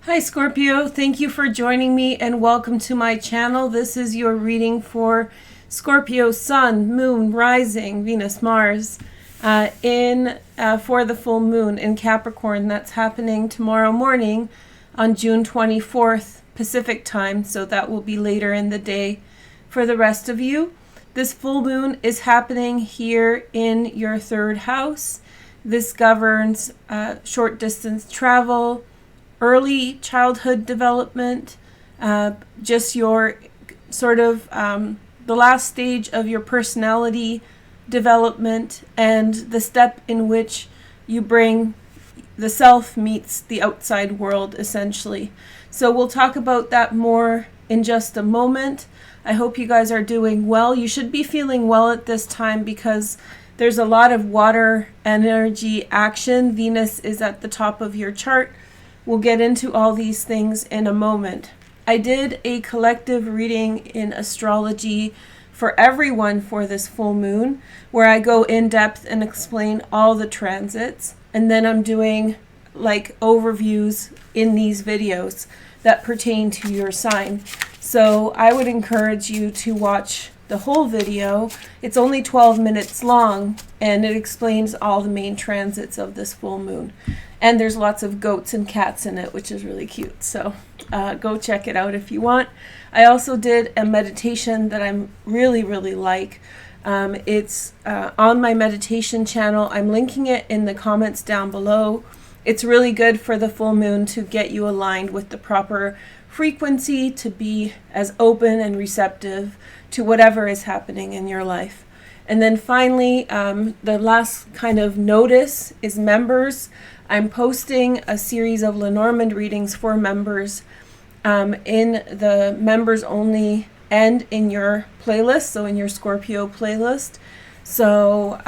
Hi Scorpio, thank you for joining me and welcome to my channel. This is your reading for Scorpio Sun, Moon, Rising, Venus, Mars for the full moon in Capricorn. That's happening tomorrow morning on June 24th Pacific time, so that will be later in the day for the rest of you. This full moon is happening here in your third house. This governs short distance travel, early childhood development, just your sort of the last stage of your personality development, and the step in which you bring the self meets the outside world, essentially. So we'll talk about that more in just a moment. I hope you guys are doing well. You should be feeling well at this time because there's a lot of water energy action. Venus is at the top of your chart. We'll get into all these things in a moment. I did a collective reading in astrology for everyone for this full moon, where I go in depth and explain all the transits. And then I'm doing like overviews in these videos that pertain to your sign. So I would encourage you to watch the whole video. It's only 12 minutes long and it explains all the main transits of this full moon. And there's lots of goats and cats in it, which is really cute. So go check it out if you want. I also did a meditation that I'm really like. It's on my meditation channel. I'm linking it in the comments down below. It's really good for the full moon to get you aligned with the proper frequency, to be as open and receptive to whatever is happening in your life. And then finally, the last kind of notice is members. I'm posting a series of Lenormand readings for members in the members only and in your playlist, so in your Scorpio playlist. So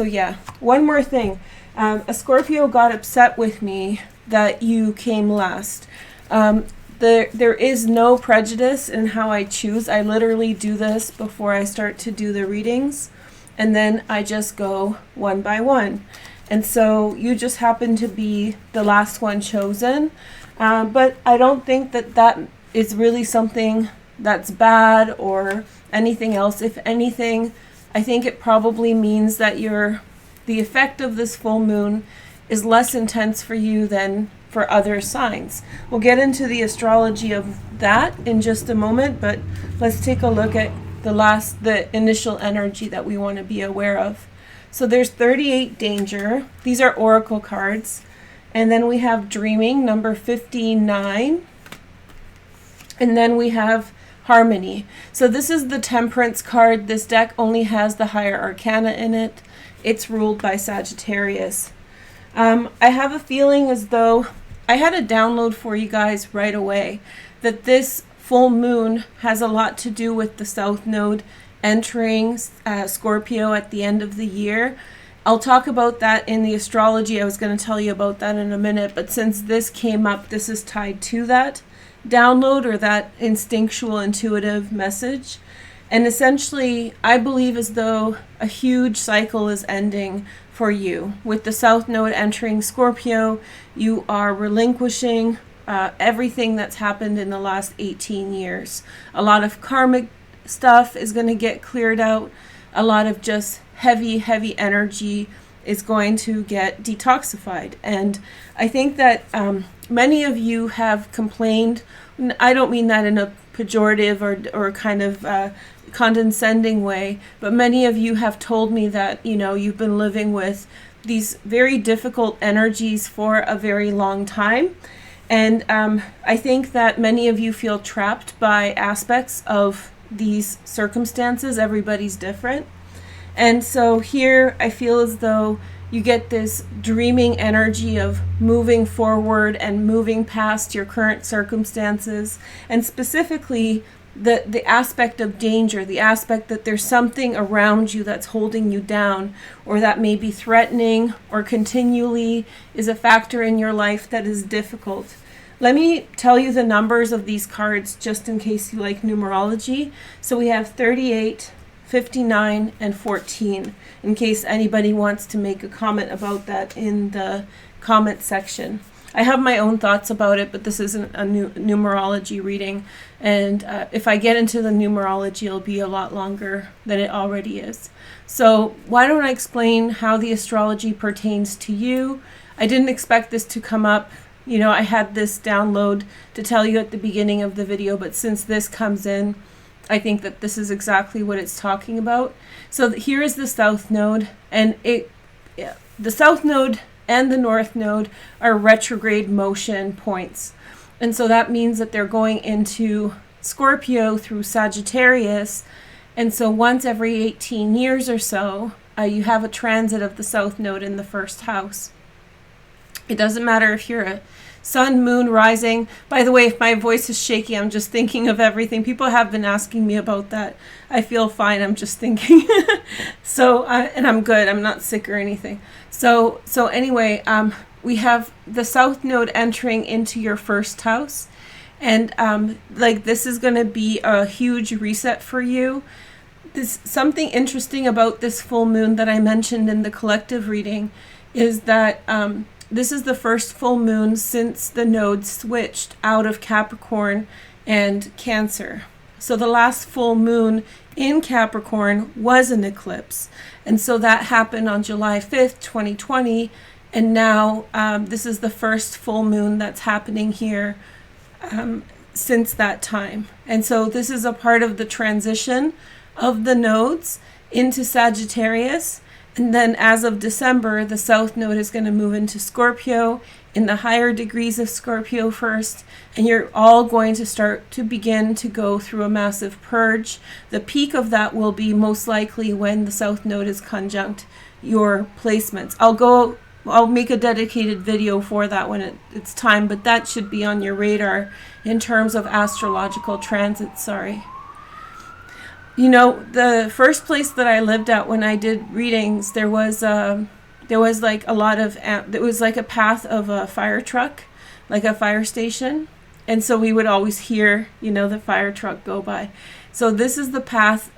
yeah, one more thing. A Scorpio got upset with me that you came last. There is no prejudice in how I choose. I literally do this before I start to do the readings, and then I just go one by one. And so you just happen to be the last one chosen. But I don't think that is really something that's bad or anything else. If anything, I think it probably means that the effect of this full moon is less intense for you than for other signs. We'll get into the astrology of that in just a moment, but let's take a look at the initial energy that we want to be aware of. So there's 38 danger. These are oracle cards. And then we have dreaming, number 59. And then we have harmony. So this is the temperance card. This deck only has the higher arcana in it. It's ruled by Sagittarius. I have a feeling as though I had a download for you guys right away that this full moon has a lot to do with the South Node entering Scorpio at the end of the year. I'll talk about that in the astrology. I was going to tell you about that in a minute, but since this came up, this is tied to that download or that instinctual, intuitive message. And essentially, I believe as though a huge cycle is ending for you. With the South Node entering Scorpio, you are relinquishing everything that's happened in the last 18 years. A lot of karmic stuff is going to get cleared out. A lot of just heavy energy is going to get detoxified. And I think that many of you have complained. I don't mean that in a pejorative or kind of condescending way, but many of you have told me that, you've been living with these very difficult energies for a very long time. And I think that many of you feel trapped by aspects of these circumstances. Everybody's different. And so here I feel as though you get this dreaming energy of moving forward and moving past your current circumstances, and specifically the aspect of danger, the aspect that there's something around you that's holding you down, or that may be threatening or continually is a factor in your life that is difficult. Let me tell you the numbers of these cards just in case you like numerology. So we have 38, 59, and 14, in case anybody wants to make a comment about that in the comment section. I have my own thoughts about it, but this isn't a numerology reading. And if I get into the numerology, it'll be a lot longer than it already is. So why don't I explain how the astrology pertains to you? I didn't expect this to come up. You know, I had this download to tell you at the beginning of the video, but since this comes in, I think that this is exactly what it's talking about. So here is the South Node, and the South Node and the North Node are retrograde motion points. And so that means that they're going into Scorpio through Sagittarius. And so once every 18 years or so, you have a transit of the South Node in the first house. It doesn't matter if you're a sun, moon, rising. By the way, if my voice is shaky, I'm just thinking of everything. People have been asking me about that. I feel fine. I'm just thinking. So, and I'm good. I'm not sick or anything. So anyway, we have the South Node entering into your first house. And like this is going to be a huge reset for you. This something interesting about this full moon that I mentioned in the collective reading is that this is the first full moon since the nodes switched out of Capricorn and Cancer. So the last full moon in Capricorn was an eclipse. And so that happened on July 5th, 2020. And now this is the first full moon that's happening here since that time. And so this is a part of the transition of the nodes into Sagittarius. And then as of December, the South Node is going to move into Scorpio in the higher degrees of Scorpio first. And you're all going to start to begin to go through a massive purge. The peak of that will be most likely when the South Node is conjunct your placements. I'll make a dedicated video for that when it's time, but that should be on your radar in terms of astrological transits, sorry. You know, the first place that I lived at when I did readings, there was like a lot of, it was like a path of a fire truck, like a fire station. And so we would always hear, you know, the fire truck go by. So this is the path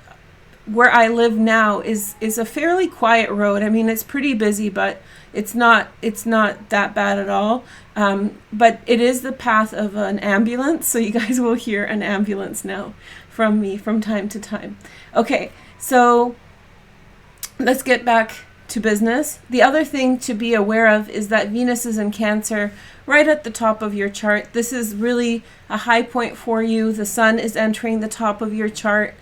where I live now is a fairly quiet road. I mean, it's pretty busy, but it's not that bad at all. But it is the path of an ambulance. So you guys will hear an ambulance now from me from time to time. Okay, so let's get back to business. The other thing to be aware of is that Venus is in Cancer right at the top of your chart. This is really a high point for you. The sun is entering the top of your chart.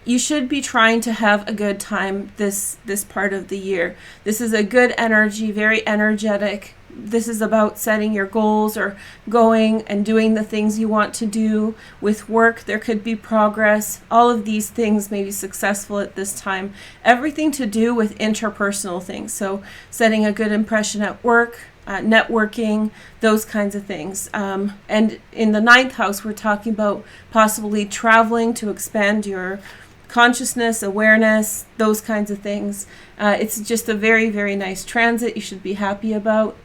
You should be trying to have a good time this part of the year. This is a good energy, very energetic. This is about setting your goals or going and doing the things you want to do. With work, there could be progress. All of these things may be successful at this time. Everything to do with interpersonal things. So setting a good impression at work, networking, those kinds of things. And in the 9th house, we're talking about possibly traveling to expand your consciousness, awareness, those kinds of things. It's just a very, very nice transit you should be happy about.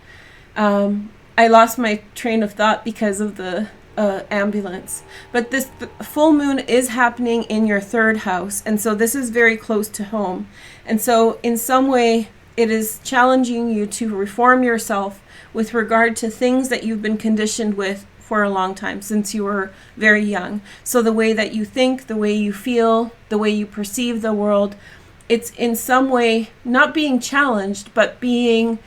I lost my train of thought because of the ambulance. But this full moon is happening in your 3rd house. And so this is very close to home. And so in some way, it is challenging you to reform yourself with regard to things that you've been conditioned with for a long time, since you were very young. So the way that you think, the way you feel, the way you perceive the world, it's in some way not being challenged, but being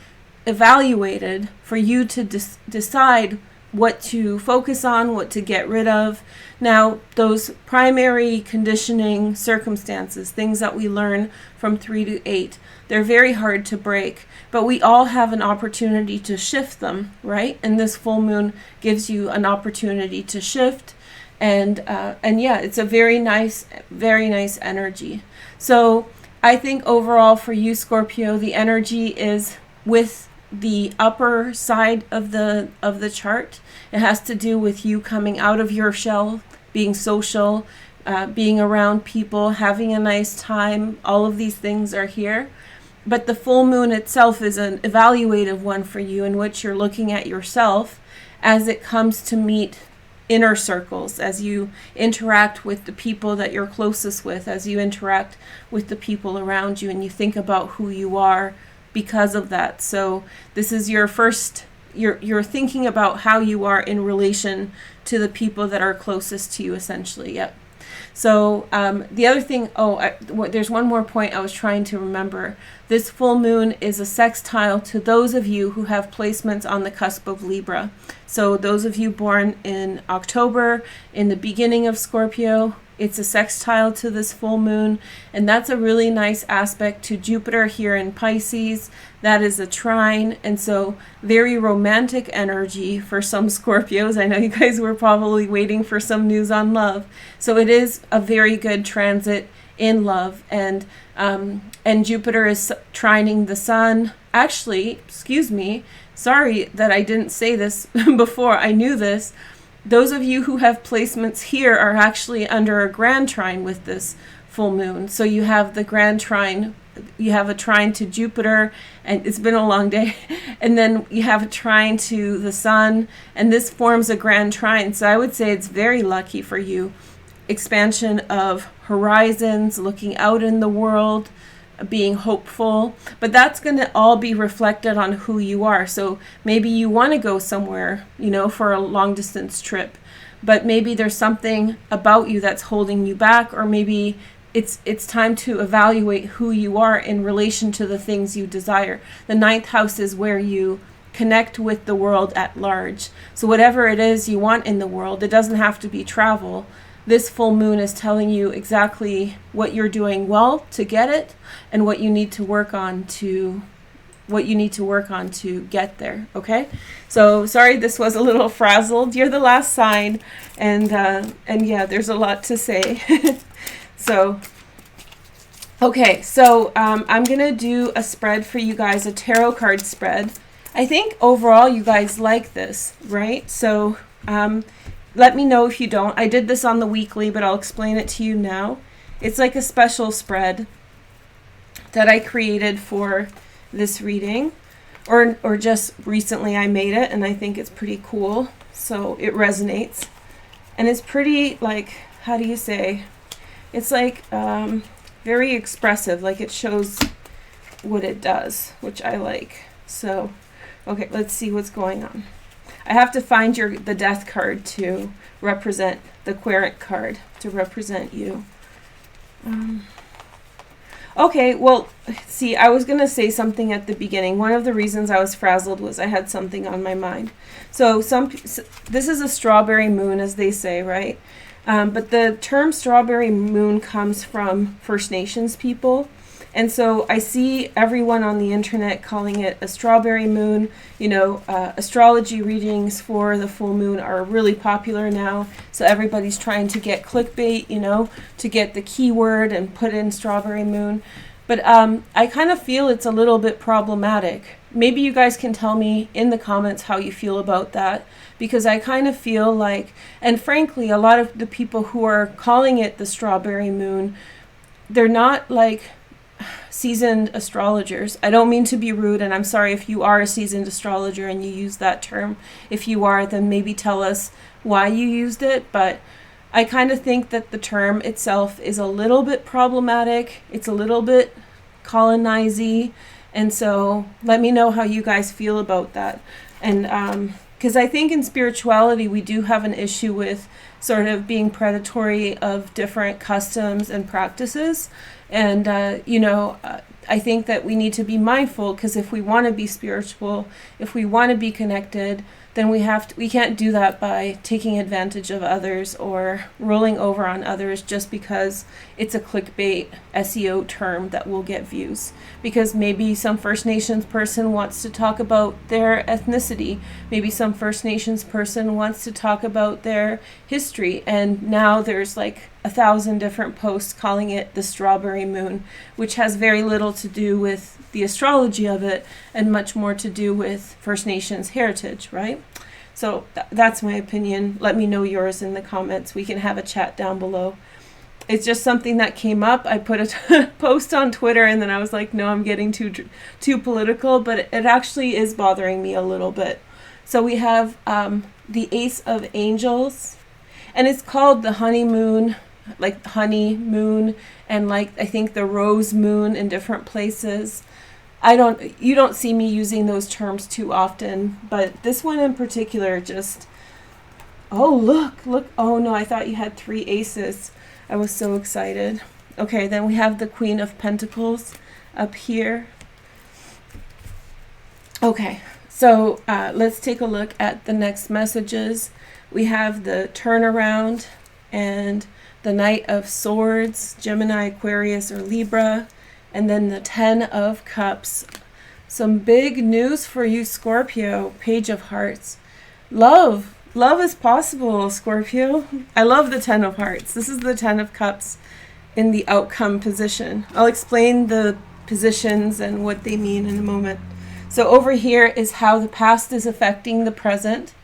evaluated for you to decide what to focus on, what to get rid of. Now, those primary conditioning circumstances, things that we learn from 3 to 8, they're very hard to break, but we all have an opportunity to shift them, right? And this full moon gives you an opportunity to shift. And yeah, it's a very nice energy. So I think overall for you, Scorpio, the energy is with the upper side of the chart. It has to do with you coming out of your shell, being social, being around people, having a nice time. All of these things are here. But the full moon itself is an evaluative one for you, in which you're looking at yourself as it comes to meet inner circles, as you interact with the people that you're closest with, as you interact with the people around you, and you think about who you are because of that. So this is your first you're thinking about how you are in relation to the people that are closest to you, essentially. Yep. So the other thing, there's one more point I was trying to remember. This full moon is a sextile to those of you who have placements on the cusp of Libra. So those of you born in October, in the beginning of Scorpio, it's a sextile to this full moon, and that's a really nice aspect to Jupiter here in Pisces. That is a trine, and so very romantic energy for some Scorpios. I know you guys were probably waiting for some news on love. So it is a very good transit in love, and Jupiter is trining the sun. Actually, excuse me, sorry that I didn't say this before. I knew this. Those of you who have placements here are actually under a grand trine with this full moon. So you have the grand trine, you have a trine to Jupiter, and it's been a long day, and then you have a trine to the sun, and this forms a grand trine. So I would say it's very lucky for you. Expansion of horizons, looking out in the world, being hopeful, but that's going to all be reflected on who you are. So maybe you want to go somewhere, for a long distance trip, but maybe there's something about you that's holding you back, or maybe it's time to evaluate who you are in relation to the things you desire. The ninth house is where you connect with the world at large. So whatever it is you want in the world, it doesn't have to be travel. This full moon is telling you exactly what you're doing well to get it, and what you need to work on to get there. Okay, so sorry this was a little frazzled. You're the last sign, and yeah, there's a lot to say. So okay, so I'm gonna do a spread for you guys, a tarot card spread. I think overall you guys like this, right? So let me know if you don't. I did this on the weekly, but I'll explain it to you now. It's like a special spread that I created for this reading, or just recently I made it, and I think it's pretty cool. So it resonates, and it's pretty, like, how do you say? It's like very expressive, like it shows what it does, which I like. So, okay, let's see what's going on. I have to find the death card to represent, the querent card to represent you. Okay, well, see, I was going to say something at the beginning. One of the reasons I was frazzled was I had something on my mind. So this is a strawberry moon, as they say, right? But the term strawberry moon comes from First Nations people. And so I see everyone on the internet calling it a strawberry moon. Astrology readings for the full moon are really popular now. So everybody's trying to get clickbait, to get the keyword and put in strawberry moon. But I kind of feel it's a little bit problematic. Maybe you guys can tell me in the comments how you feel about that. Because I kind of feel like, and frankly, a lot of the people who are calling it the strawberry moon, they're not like seasoned astrologers. I don't mean to be rude, and I'm sorry if you are a seasoned astrologer and you use that term. If you are, then maybe tell us why you used it. But I kind of think that the term itself is a little bit problematic. It's a little bit colonizing, and so let me know how you guys feel about that. And because I think in spirituality we do have an issue with sort of being predatory of different customs and practices. And, I think that we need to be mindful, because if we want to be spiritual, if we want to be connected, then we can't do that by taking advantage of others or rolling over on others just because it's a clickbait SEO term that will get views. Because maybe some First Nations person wants to talk about their ethnicity. Maybe some First Nations person wants to talk about their history. And now there's like 1,000 different posts calling it the strawberry moon, which has very little to do with the astrology of it and much more to do with First Nations heritage, right? So that's my opinion. Let me know yours in the comments. We can have a chat down below. It's just something that came up. I put a post on Twitter, and then I was like, no, I'm getting too political, but it actually is bothering me a little bit. So we have the Ace of Angels, and it's called the honeymoon, like honey moon, and like I think the rose moon in different places. you don't see me using those terms too often, but this one in particular just, oh, look. Oh no, I thought you had 3 aces. I was so excited. Okay, then we have the Queen of Pentacles up here. Okay, so let's take a look at the next messages. We have the turnaround and the Knight of Swords, Gemini, Aquarius, or Libra, and then the 10 of Cups. Some big news for you, Scorpio. Page of Hearts. Love is possible, Scorpio. I love the 10 of Hearts. This is the 10 of Cups in the outcome position. I'll explain the positions and what they mean in a moment. So over here is how the past is affecting the present.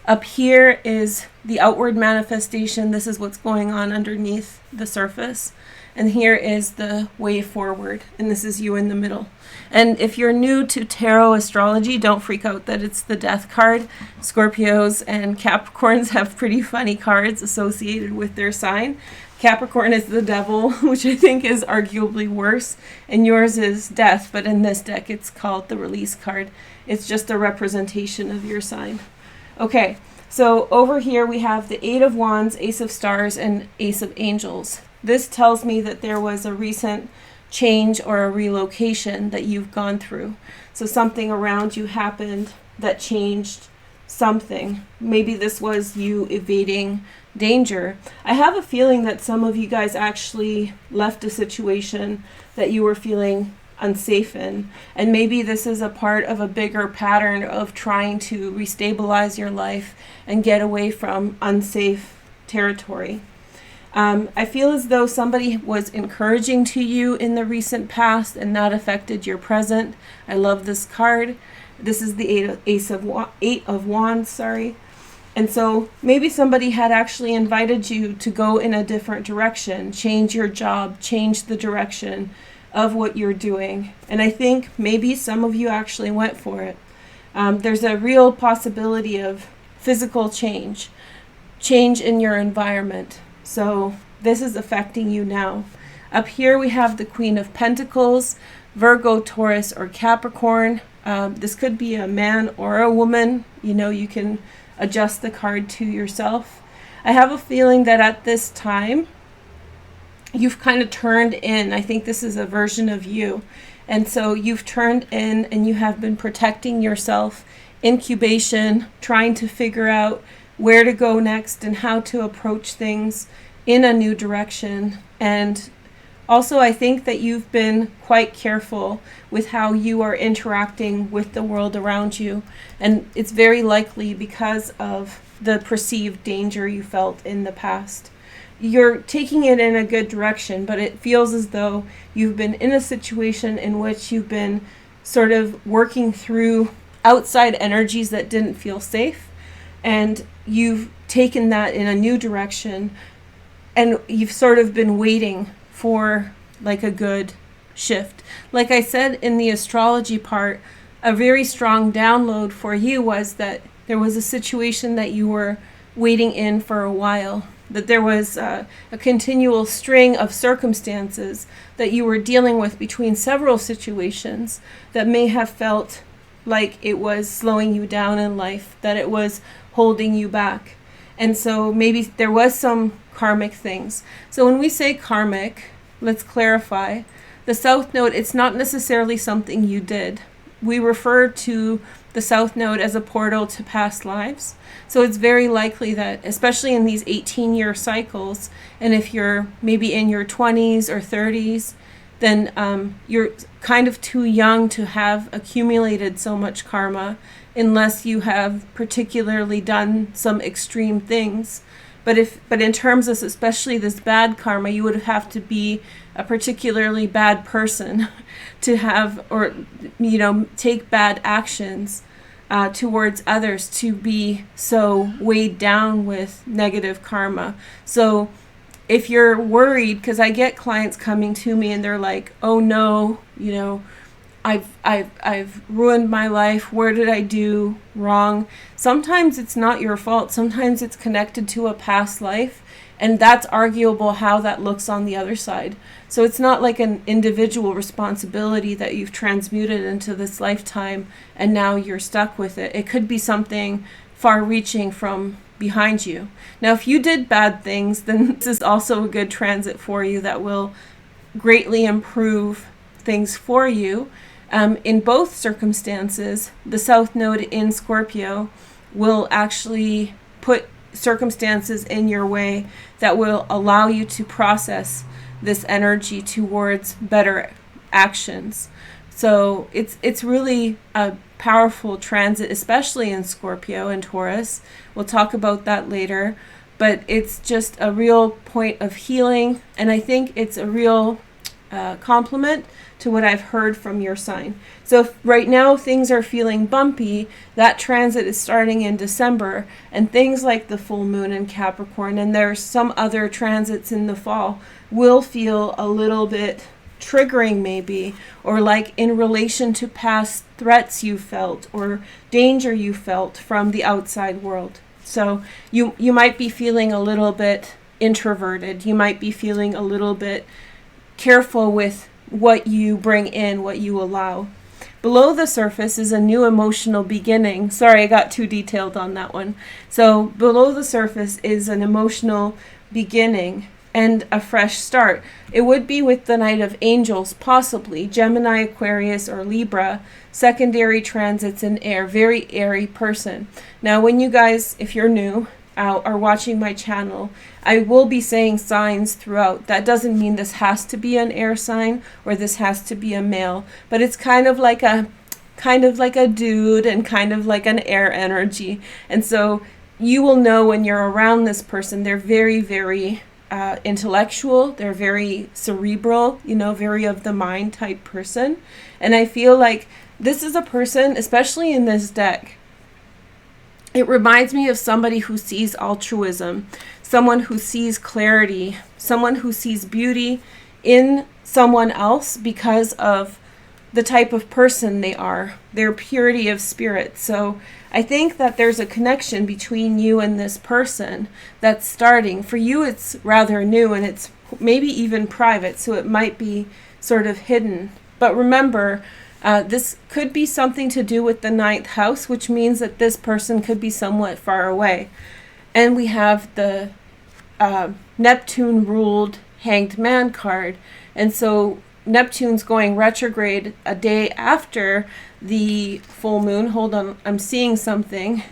Up here is the outward manifestation. This is what's going on underneath the surface. And here is the way forward. And this is you in the middle. And if you're new to tarot astrology, don't freak out that it's the death card. Scorpios and Capricorns have pretty funny cards associated with their sign. Capricorn is the devil, which I think is arguably worse. And yours is death, but in this deck it's called the release card. It's just a representation of your sign. Okay, so over here we have the 8 of Wands, Ace of Stars, and Ace of Angels. This tells me that there was a recent change or a relocation that you've gone through. So something around you happened that changed something. Maybe this was you evading danger. I have a feeling that some of you guys actually left a situation that you were feeling unsafe in, and maybe this is a part of a bigger pattern of trying to restabilize your life and get away from unsafe territory. I feel as though somebody was encouraging to you in the recent past and that affected your present. I love this card. This is the 8 of Wands, sorry. And so maybe somebody had actually invited you to go in a different direction, change your job, change the direction of what you're doing. And I think maybe some of you actually went for it. There's a real possibility of physical change in your environment. So this is affecting you now. Up here we have the Queen of Pentacles, Virgo, Taurus, or Capricorn. This could be a man or a woman. You know, you can adjust the card to yourself. I have a feeling that at this time, you've kind of turned in. I think this is a version of you. And so you've turned in and you have been protecting yourself, incubation, trying to figure out where to go next and how to approach things in a new direction. And also, I think that you've been quite careful with how you are interacting with the world around you. And it's very likely because of the perceived danger you felt in the past. You're taking it in a good direction, but it feels as though you've been in a situation in which you've been sort of working through outside energies that didn't feel safe. And you've taken that in a new direction. And you've sort of been waiting for like a good shift. Like I said in the astrology part, a very strong download for you was that there was a situation that you were waiting in for a while, that there was a continual string of circumstances that you were dealing with between several situations that may have felt like it was slowing you down in life, that it was holding you back. And so maybe there was some karmic things. So when we say karmic, let's clarify. The South Node, it's not necessarily something you did. We refer to the South Node as a portal to past lives. So it's very likely that, especially in these 18-year cycles, and if you're maybe in your 20s or 30s, then you're kind of too young to have accumulated so much karma unless you have particularly done some extreme things. But in terms of especially this bad karma, you would have to be a particularly bad person to have, or take bad actions towards others to be so weighed down with negative karma. So if you're worried, because I get clients coming to me and they're like, oh no, I've ruined my life. Where did I do wrong? Sometimes it's not your fault. Sometimes it's connected to a past life, And that's arguable how that looks on the other side. So it's not like an individual responsibility that you've transmuted into this lifetime and now you're stuck with it. It could be something far-reaching from behind you. Now, if you did bad things, then this is also a good transit for you that will greatly improve things for you. In both circumstances, the South Node in Scorpio will actually put circumstances in your way that will allow you to process this energy towards better actions. So it's really a powerful transit, especially in Scorpio and Taurus. We'll talk about that later, but it's just a real point of healing, and I think it's a real compliment to what I've heard from your sign. So if right now things are feeling bumpy, that transit is starting in December, and things like the full moon in Capricorn, and there's some other transits in the fall, will feel a little bit triggering maybe, or like in relation to past threats you felt or danger you felt from the outside world. So you might be feeling a little bit introverted. You might be feeling a little bit careful with what you bring in, what you allow. Below the surface is a new emotional beginning. Sorry, I got too detailed on that one. So below the surface is an emotional beginning and a fresh start. It would be with the Knight of Angels, possibly Gemini, Aquarius, or Libra. Secondary transits in air, very airy person. Now, when you guys, if you're new, are watching my channel, I will be saying signs throughout. That doesn't mean this has to be an air sign or this has to be a male, but it's kind of like a dude and kind of like an air energy. And so you will know when you're around this person, they're very, very intellectual, they're very cerebral, very of the mind type person. And I feel like this is a person, especially in this deck, it reminds me of somebody who sees altruism, someone who sees clarity, someone who sees beauty in someone else because of the type of person they are, their purity of spirit. So I think that there's a connection between you and this person that's starting. For you, it's rather new and it's maybe even private, so it might be sort of hidden. But remember, this could be something to do with the 9th house, which means that this person could be somewhat far away. And we have the Neptune-ruled Hanged Man card. And so Neptune's going retrograde a day after the full moon. Hold on, I'm seeing something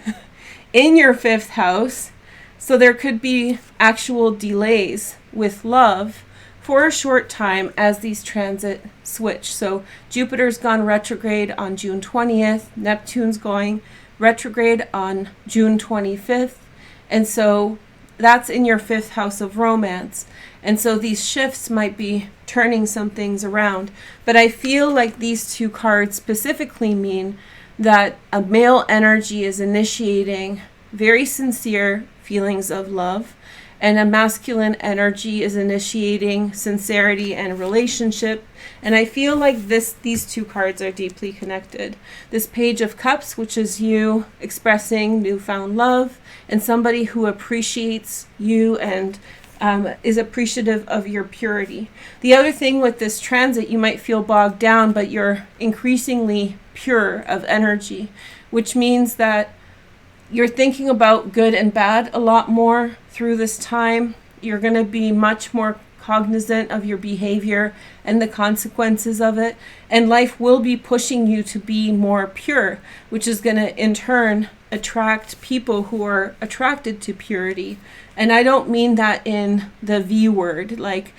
in your 5th house. So there could be actual delays with love for a short time as these transits switch. So Jupiter's gone retrograde on June 20th. Neptune's going retrograde on June 25th. And so that's in your 5th house of romance. And so these shifts might be turning some things around. But I feel like these two cards specifically mean that a male energy is initiating very sincere feelings of love, and a masculine energy is initiating sincerity and relationship. And I feel like these two cards are deeply connected. This Page of Cups, which is you expressing newfound love, and somebody who appreciates you and is appreciative of your purity. The other thing with this transit, you might feel bogged down, but you're increasingly pure of energy, which means that you're thinking about good and bad a lot more through this time. You're going to be much more cognizant of your behavior and the consequences of it. And life will be pushing you to be more pure, which is going to in turn attract people who are attracted to purity. And I don't mean that in the V word, like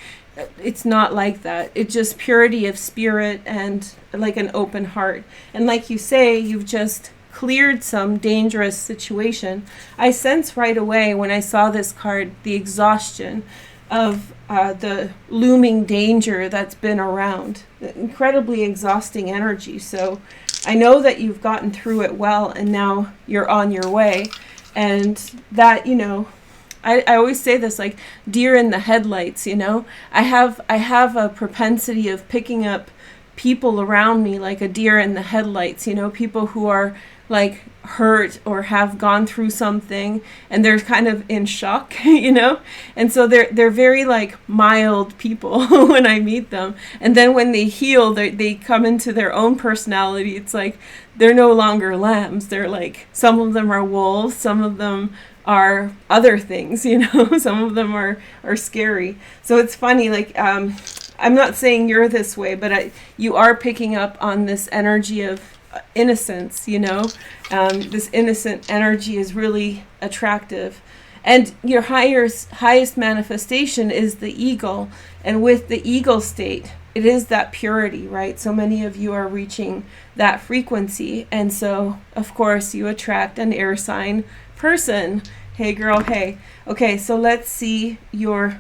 it's not like that. It's just purity of spirit and like an open heart. And like you say, you've just cleared some dangerous situation. I sense right away when I saw this card the exhaustion of the looming danger that's been around. Incredibly exhausting energy. So I know that you've gotten through it well and now you're on your way. And that, I always say this, like deer in the headlights, I have a propensity of picking up people around me like a deer in the headlights, you know, people who are like hurt or have gone through something and they're kind of in shock, you know, and so they're very like mild people when I meet them, and then when they heal, they come into their own personality. It's like they're no longer lambs. They're like, some of them are wolves, some of them are other things, you know, some of them are scary. So it's funny, like I'm not saying you're this way, but you are picking up on this energy of innocence, you know. This innocent energy is really attractive. And your highest manifestation is the eagle. And with the eagle state, it is that purity, right? So many of you are reaching that frequency. And so, of course, you attract an air sign person. Hey, girl, hey. Okay, so let's see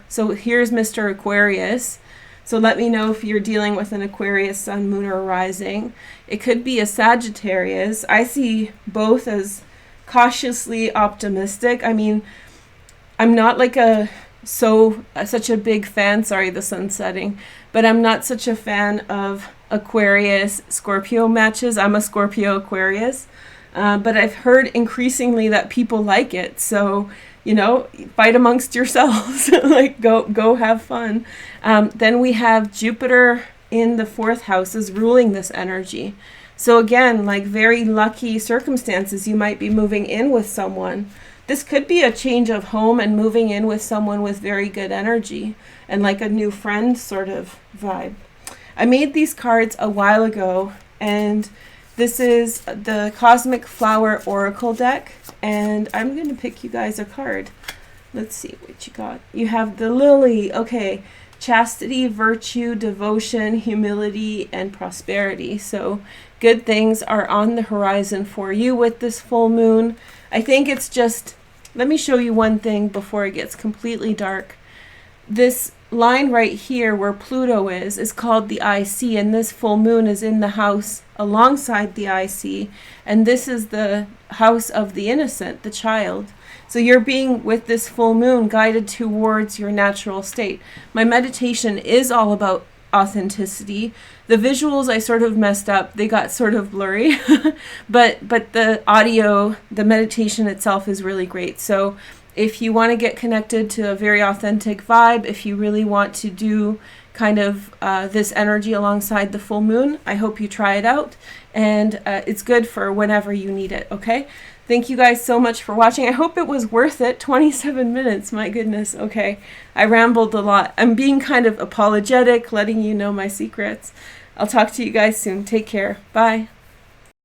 so here's Mr. Aquarius. So let me know if you're dealing with an Aquarius sun, moon, or rising. It could be a Sagittarius. I see both as cautiously optimistic. I mean, I'm not like such a big fan, sorry, the sun's setting, but I'm not such a fan of Aquarius Scorpio matches. I'm a Scorpio Aquarius, but I've heard increasingly that people like it. So, you know, fight amongst yourselves. Like go have fun. Then we have Jupiter in the 4th house is ruling this energy. So again, like very lucky circumstances. You might be moving in with someone. This could be a change of home and moving in with someone with very good energy and like a new friend sort of vibe. I made these cards a while ago, and this is the Cosmic Flower Oracle deck, and I'm going to pick you guys a card. Let's see what you got. You have the Lily. Okay. Chastity, virtue, devotion, humility, and prosperity. So good things are on the horizon for you with this full moon. I think it's just, let me show you one thing before it gets completely dark. This line right here where Pluto is called the IC, and this full moon is in the house alongside the IC, and this is the house of the innocent, the child. So you're being, with this full moon, guided towards your natural state. My meditation is all about authenticity. The visuals I sort of messed up. They got sort of blurry, but the audio, the meditation itself is really great. So if you want to get connected to a very authentic vibe, if you really want to do kind of this energy alongside the full moon, I hope you try it out. And it's good for whenever you need it, okay? Thank you guys so much for watching. I hope it was worth it. 27 minutes, my goodness. Okay, I rambled a lot. I'm being kind of apologetic, letting you know my secrets. I'll talk to you guys soon. Take care. Bye.